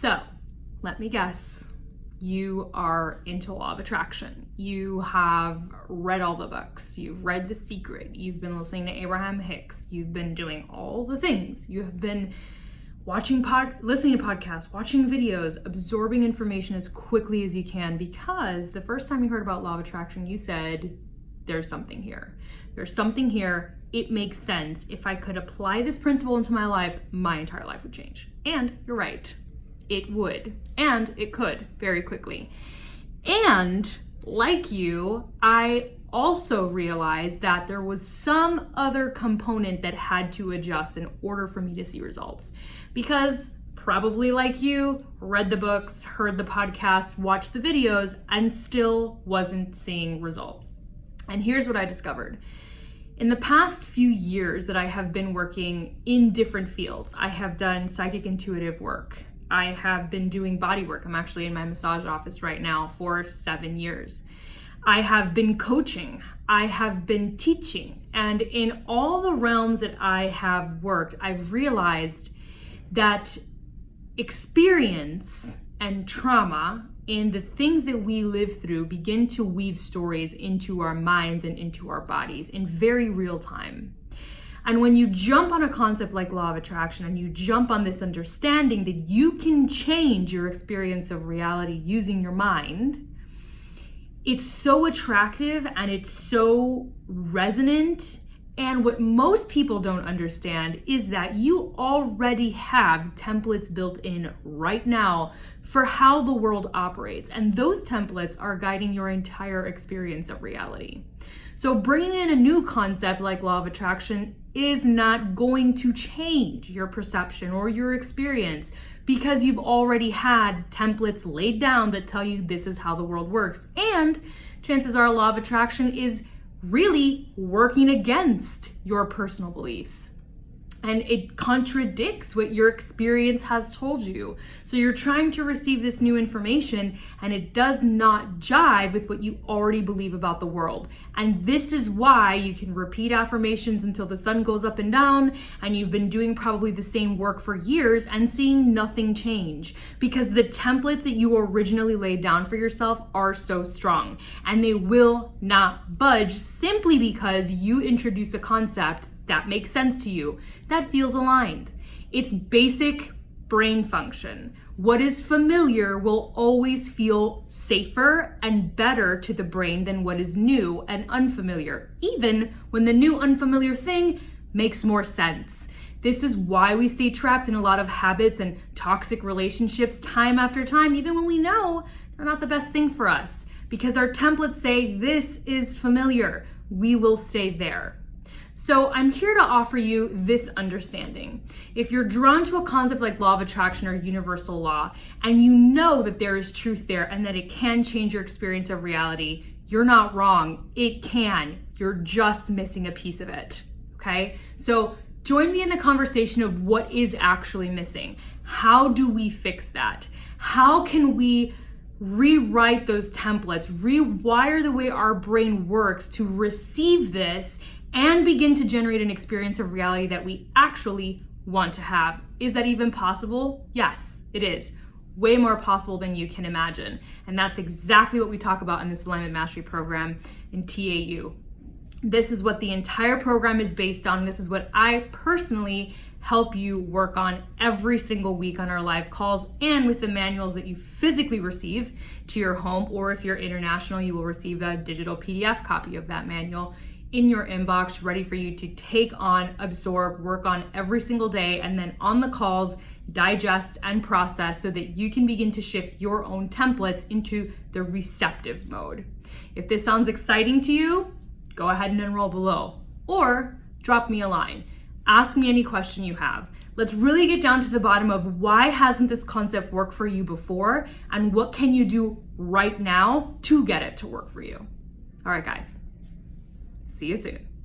So let me guess. You are into law of attraction. You have read all the books. You've read The Secret. You've been listening to Abraham Hicks. You've been doing all the things. You have been listening to podcasts, watching videos, absorbing information as quickly as you can, because the first time you heard about law of attraction, you said, there's something here. There's something here. It makes sense. If I could apply this principle into my life, my entire life would change. And you're right. It would, and it could very quickly. And like you, I also realized that there was some other component that had to adjust in order for me to see results. Because probably like you, read the books, heard the podcast, watched the videos, and still wasn't seeing result. And here's what I discovered. In the past few years that I have been working in different fields, I have done psychic intuitive work. I have been doing body work. I'm actually in my massage office right now for 7 years. I have been coaching. I have been teaching. And in all the realms that I have worked, I've realized that experience and trauma and the things that we live through begin to weave stories into our minds and into our bodies in very real time. And when you jump on a concept like law of attraction and you jump on this understanding that you can change your experience of reality using your mind, it's so attractive and it's so resonant. And what most people don't understand is that you already have templates built in right now for how the world operates. And those templates are guiding your entire experience of reality. So bringing in a new concept like law of attraction is not going to change your perception or your experience, because you've already had templates laid down that tell you this is how the world works. And chances are law of attraction is really working against your personal beliefs. And it contradicts what your experience has told you. So you're trying to receive this new information and it does not jive with what you already believe about the world. And this is why you can repeat affirmations until the sun goes up and down, and you've been doing probably the same work for years and seeing nothing change, because the templates that you originally laid down for yourself are so strong and they will not budge simply because you introduce a concept that makes sense to you, that feels aligned. It's basic brain function. What is familiar will always feel safer and better to the brain than what is new and unfamiliar, even when the new unfamiliar thing makes more sense. This is why we stay trapped in a lot of habits and toxic relationships time after time, even when we know they're not the best thing for us, because our templates say this is familiar. We will stay there. So I'm here to offer you this understanding. If you're drawn to a concept like law of attraction or universal law, and you know that there is truth there and that it can change your experience of reality, you're not wrong. It can. You're just missing a piece of it. Okay? So join me in the conversation of what is actually missing. How do we fix that? How can we rewrite those templates, rewire the way our brain works to receive this and begin to generate an experience of reality that we actually want to have? Is that even possible? Yes, it is. Way more possible than you can imagine. And that's exactly what we talk about in this Alignment Mastery program in TAU. This is what the entire program is based on. This is what I personally help you work on every single week on our live calls and with the manuals that you physically receive to your home, or if you're international, you will receive a digital PDF copy of that manual in your inbox, ready for you to take on, absorb, work on every single day, and then on the calls, digest and process so that you can begin to shift your own templates into the receptive mode. If this sounds exciting to you, go ahead and enroll below, or drop me a line. Ask me any question you have. Let's really get down to the bottom of why hasn't this concept worked for you before, and what can you do right now to get it to work for you. All right, guys. See you soon.